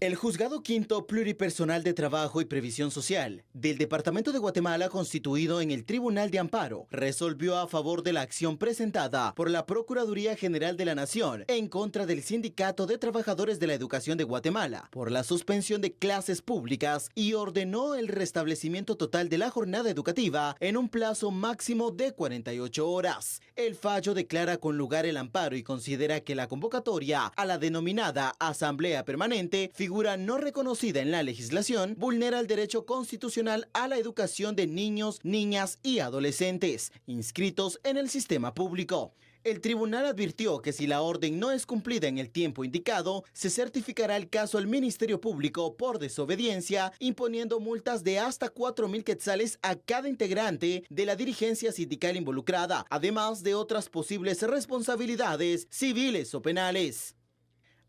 El Juzgado Quinto Pluripersonal de Trabajo y Previsión Social del Departamento de Guatemala, constituido en el Tribunal de Amparo, resolvió a favor de la acción presentada por la Procuraduría General de la Nación en contra del Sindicato de Trabajadores de la Educación de Guatemala por la suspensión de clases públicas y ordenó el restablecimiento total de la jornada educativa en un plazo máximo de 48 horas. El fallo declara con lugar el amparo y considera que la convocatoria a la denominada Asamblea Permanente, figura no reconocida en la legislación, vulnera el derecho constitucional a la educación de niños, niñas y adolescentes inscritos en el sistema público. El tribunal advirtió que si la orden no es cumplida en el tiempo indicado, se certificará el caso al Ministerio Público por desobediencia, imponiendo multas de hasta 4,000 quetzales a cada integrante de la dirigencia sindical involucrada, además de otras posibles responsabilidades civiles o penales.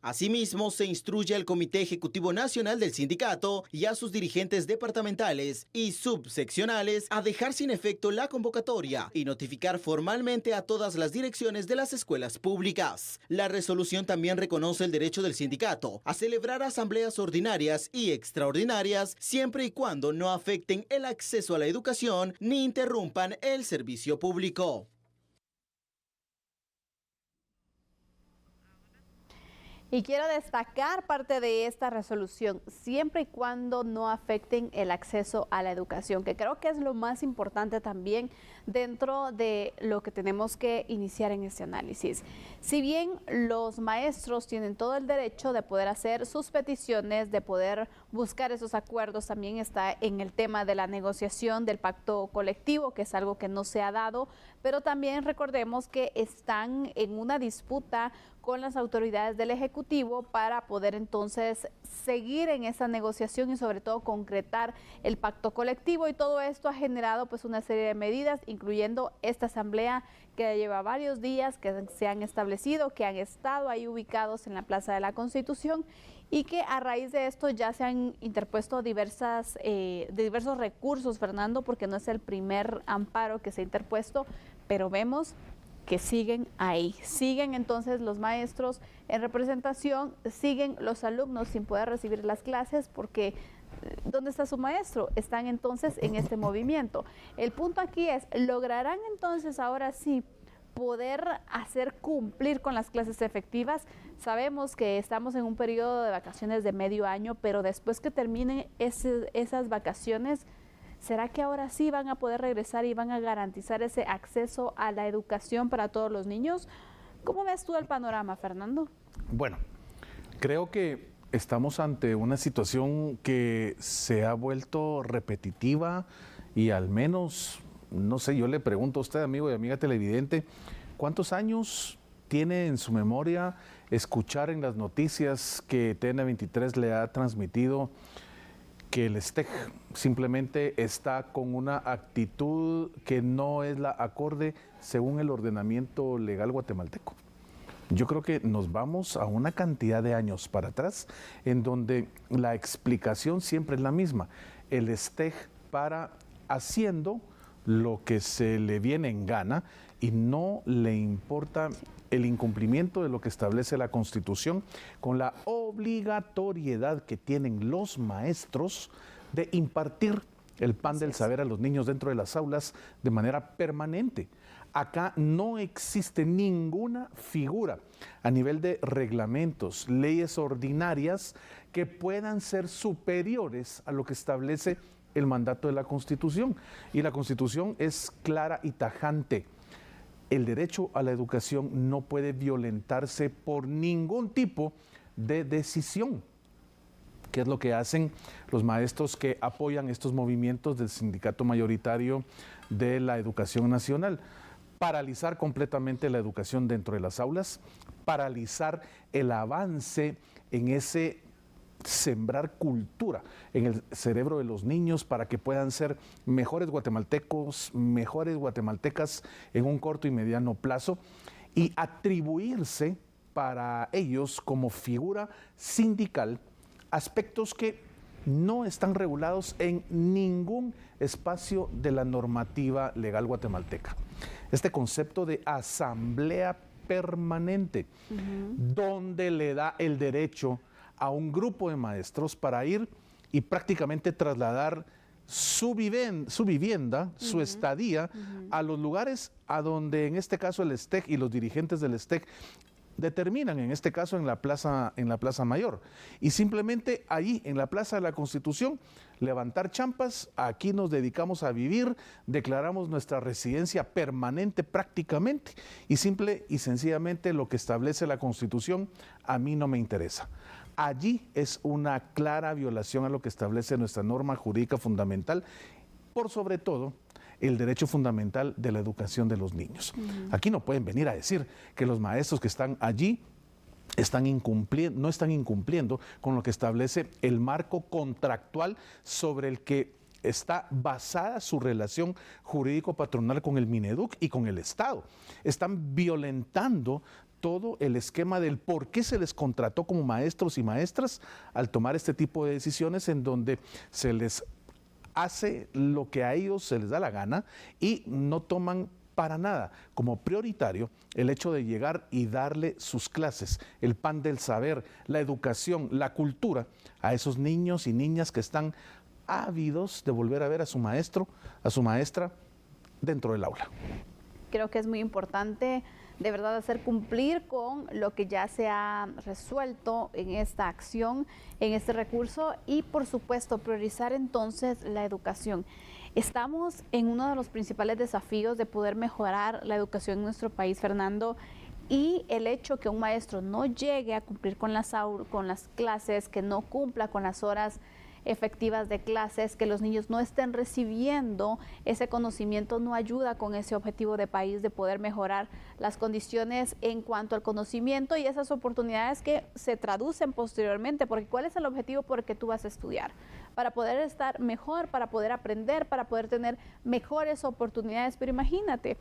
Asimismo, se instruye al Comité Ejecutivo Nacional del Sindicato y a sus dirigentes departamentales y subseccionales a dejar sin efecto la convocatoria y notificar formalmente a todas las direcciones de las escuelas públicas. La resolución también reconoce el derecho del sindicato a celebrar asambleas ordinarias y extraordinarias siempre y cuando no afecten el acceso a la educación ni interrumpan el servicio público. Y quiero destacar parte de esta resolución, siempre y cuando no afecten el acceso a la educación, que creo que es lo más importante también dentro de lo que tenemos que iniciar en este análisis. Si bien los maestros tienen todo el derecho de poder hacer sus peticiones, de poder buscar esos acuerdos, también está en el tema de la negociación del pacto colectivo, que es algo que no se ha dado, pero también recordemos que están en una disputa con las autoridades del Ejecutivo para poder entonces seguir en esa negociación y sobre todo concretar el pacto colectivo, y todo esto ha generado pues una serie de medidas, incluyendo esta asamblea que lleva varios días, que se han establecido, que han estado ahí ubicados en la Plaza de la Constitución, y que a raíz de esto ya se han interpuesto diversos recursos, Fernando, porque no es el primer amparo que se ha interpuesto, pero vemos que siguen ahí, siguen entonces los maestros en representación, siguen los alumnos sin poder recibir las clases porque ¿dónde está su maestro? Están entonces en este movimiento. El punto aquí es, ¿lograrán entonces ahora sí poder hacer cumplir con las clases efectivas? Sabemos que estamos en un periodo de vacaciones de medio año, pero después que terminen esas vacaciones, ¿será que ahora sí van a poder regresar y van a garantizar ese acceso a la educación para todos los niños? ¿Cómo ves tú el panorama, Fernando? Bueno, creo que estamos ante una situación que se ha vuelto repetitiva y al menos, no sé, yo le pregunto a usted, amigo y amiga televidente, ¿cuántos años tiene en su memoria escuchar en las noticias que TN23 le ha transmitido que el STEC simplemente está con una actitud que no es la acorde según el ordenamiento legal guatemalteco? Yo creo que nos vamos a una cantidad de años para atrás en donde la explicación siempre es la misma. El STEC para haciendo lo que se le viene en gana y no le importa el incumplimiento de lo que establece la Constitución, con la obligatoriedad que tienen los maestros de impartir el pan del saber a los niños dentro de las aulas de manera permanente. Acá no existe ninguna figura a nivel de reglamentos, leyes ordinarias que puedan ser superiores a lo que establece el mandato de la Constitución. Y la Constitución es clara y tajante. El derecho a la educación no puede violentarse por ningún tipo de decisión, que es lo que hacen los maestros que apoyan estos movimientos del sindicato mayoritario de la educación nacional. Paralizar completamente la educación dentro de las aulas, paralizar el avance en ese sembrar cultura en el cerebro de los niños para que puedan ser mejores guatemaltecos, mejores guatemaltecas en un corto y mediano plazo, y atribuirse para ellos como figura sindical aspectos que no están regulados en ningún espacio de la normativa legal guatemalteca. Este concepto de asamblea permanente, donde le da el derecho a un grupo de maestros para ir y prácticamente trasladar su vivienda, su estadía, a los lugares a donde en este caso el STEC y los dirigentes del STEC determinan, en este caso en la Plaza Mayor. Y simplemente ahí, en la Plaza de la Constitución, levantar champas, aquí nos dedicamos a vivir, declaramos nuestra residencia permanente prácticamente, y simple y sencillamente lo que establece la Constitución a mí no me interesa. Allí es una clara violación a lo que establece nuestra norma jurídica fundamental, por sobre todo el derecho fundamental de la educación de los niños. Aquí no pueden venir a decir que los maestros que están allí no están incumpliendo con lo que establece el marco contractual sobre el que está basada su relación jurídico-patronal con el Mineduc y con el Estado. Están violentando todo el esquema del por qué se les contrató como maestros y maestras al tomar este tipo de decisiones en donde se les hace lo que a ellos se les da la gana y no toman para nada como prioritario el hecho de llegar y darle sus clases, el pan del saber, la educación, la cultura a esos niños y niñas que están ávidos de volver a ver a su maestro, a su maestra dentro del aula. Creo que es muy importante de verdad hacer cumplir con lo que ya se ha resuelto en esta acción, en este recurso y por supuesto priorizar entonces la educación. Estamos en uno de los principales desafíos de poder mejorar la educación en nuestro país, Fernando, y el hecho que un maestro no llegue a cumplir con las clases, que no cumpla con las horas efectivas de clases, que los niños no estén recibiendo ese conocimiento, no ayuda con ese objetivo de país de poder mejorar las condiciones en cuanto al conocimiento y esas oportunidades que se traducen posteriormente, porque ¿cuál es el objetivo por el que tú vas a estudiar? Para poder estar mejor, para poder aprender, para poder tener mejores oportunidades, pero imagínate,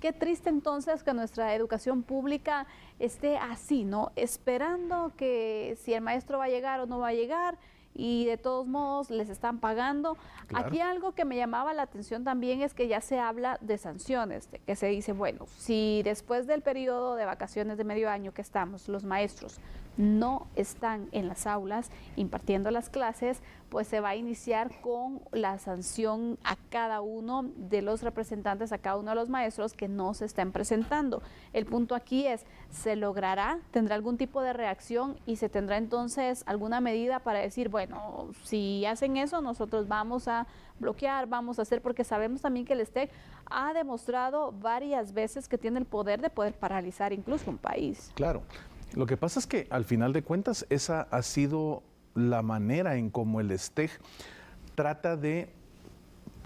qué triste entonces que nuestra educación pública esté así, ¿no? Esperando que si el maestro va a llegar o no va a llegar, y de todos modos les están pagando. Claro. Aquí algo que me llamaba la atención también es que ya se habla de sanciones, de que se dice, bueno, si después del periodo de vacaciones de medio año que estamos, los maestros no están en las aulas impartiendo las clases, pues se va a iniciar con la sanción a cada uno de los representantes, a cada uno de los maestros que no se estén presentando. El punto aquí es, ¿se logrará? ¿Tendrá algún tipo de reacción? Y se tendrá entonces alguna medida para decir, bueno, si hacen eso, nosotros vamos a bloquear, vamos a hacer, porque sabemos también que el STEC ha demostrado varias veces que tiene el poder de poder paralizar incluso un país. Claro. Lo que pasa es que al final de cuentas esa ha sido la manera en cómo el STEC trata de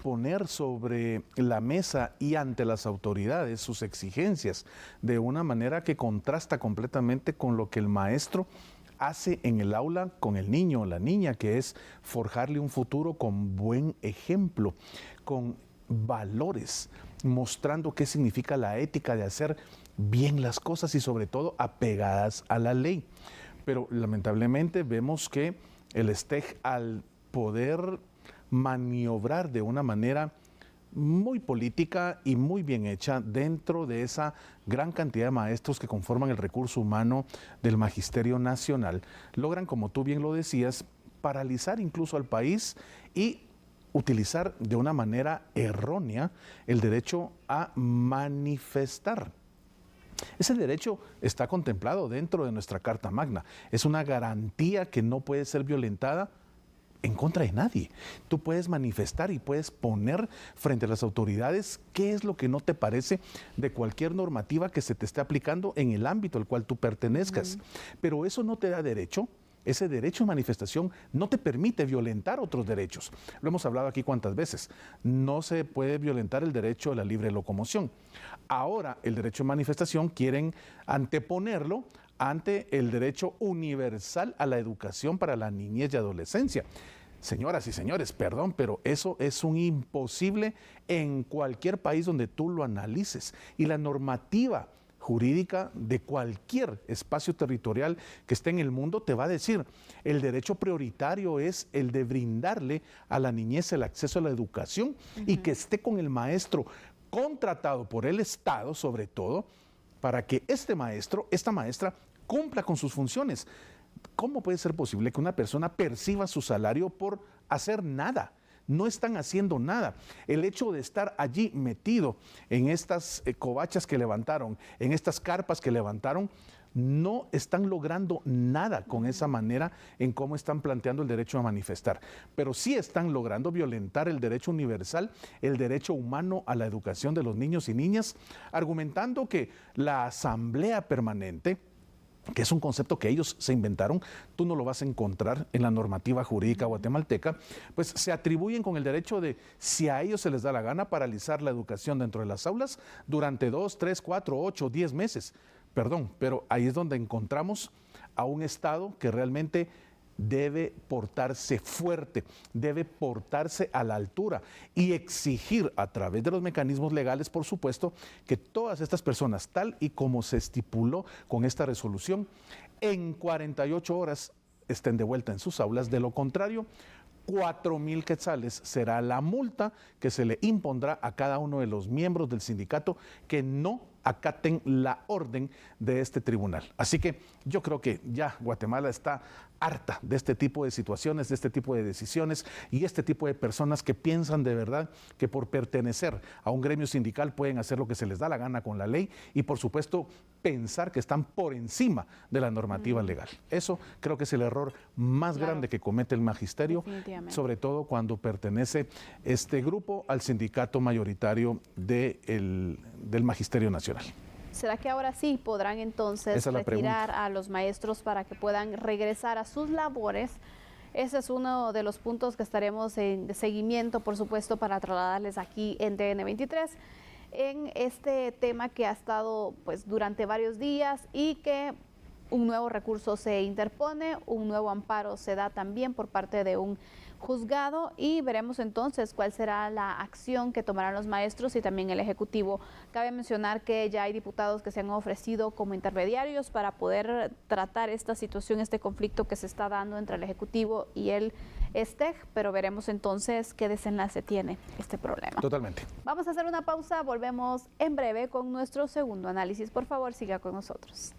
poner sobre la mesa y ante las autoridades sus exigencias de una manera que contrasta completamente con lo que el maestro hace en el aula con el niño o la niña, que es forjarle un futuro con buen ejemplo, con valores, mostrando qué significa la ética de hacer bien las cosas y sobre todo apegadas a la ley. Pero lamentablemente vemos que el STEC, al poder maniobrar de una manera muy política y muy bien hecha dentro de esa gran cantidad de maestros que conforman el recurso humano del Magisterio Nacional, logran, como tú bien lo decías, paralizar incluso al país y utilizar de una manera errónea el derecho a manifestar. Ese derecho está contemplado dentro de nuestra Carta Magna. Es una garantía que no puede ser violentada en contra de nadie. Tú puedes manifestar y puedes poner frente a las autoridades qué es lo que no te parece de cualquier normativa que se te esté aplicando en el ámbito al cual tú pertenezcas. Pero eso no te da derecho. Ese derecho de manifestación no te permite violentar otros derechos. Lo hemos hablado aquí cuántas veces. No se puede violentar el derecho a la libre locomoción. Ahora, el derecho de manifestación quieren anteponerlo ante el derecho universal a la educación para la niñez y adolescencia. Señoras y señores, perdón, pero eso es un imposible en cualquier país donde tú lo analices. Y la normativa jurídica de cualquier espacio territorial que esté en el mundo te va a decir, el derecho prioritario es el de brindarle a la niñez el acceso a la educación y que esté con el maestro contratado por el Estado, sobre todo, para que este maestro, esta maestra, cumpla con sus funciones. ¿cómo puede ser posible que una persona perciba su salario por hacer nada? No están haciendo nada. El hecho de estar allí metido en estas covachas que levantaron, en estas carpas que levantaron, no están logrando nada con esa manera en cómo están planteando el derecho a manifestar, pero sí están logrando violentar el derecho universal, el derecho humano a la educación de los niños y niñas, argumentando que la asamblea permanente, que es un concepto que ellos se inventaron, tú no lo vas a encontrar en la normativa jurídica guatemalteca, pues se atribuyen con el derecho de, si a ellos se les da la gana, paralizar la educación dentro de las aulas durante 2, 3, 4, 8, 10 meses. Perdón, pero ahí es donde encontramos a un Estado que realmente debe portarse fuerte, debe portarse a la altura y exigir a través de los mecanismos legales, por supuesto, que todas estas personas, tal y como se estipuló con esta resolución, en 48 horas estén de vuelta en sus aulas. De lo contrario, 4,000 quetzales será la multa que se le impondrá a cada uno de los miembros del sindicato que no acaten la orden de este tribunal. Así que yo creo que ya Guatemala está harta de este tipo de situaciones, de este tipo de decisiones y este tipo de personas que piensan de verdad que por pertenecer a un gremio sindical pueden hacer lo que se les da la gana con la ley y por supuesto pensar que están por encima de la normativa legal. Eso creo que es el error más grande que comete el magisterio, sobre todo cuando pertenece este grupo al sindicato mayoritario del Magisterio Nacional. ¿Será que ahora sí podrán entonces retirar a los maestros para que puedan regresar a sus labores? Ese es uno de los puntos que estaremos en seguimiento, por supuesto, para trasladarles aquí en TN23, en este tema que ha estado pues durante varios días y que un nuevo recurso se interpone, un nuevo amparo se da también por parte de un juzgado y veremos entonces cuál será la acción que tomarán los maestros y también el Ejecutivo. Cabe mencionar que ya hay diputados que se han ofrecido como intermediarios para poder tratar esta situación, este conflicto que se está dando entre el Ejecutivo y el STEG, pero veremos entonces qué desenlace tiene este problema. Totalmente. Vamos a hacer una pausa, volvemos en breve con nuestro segundo análisis. Por favor, siga con nosotros.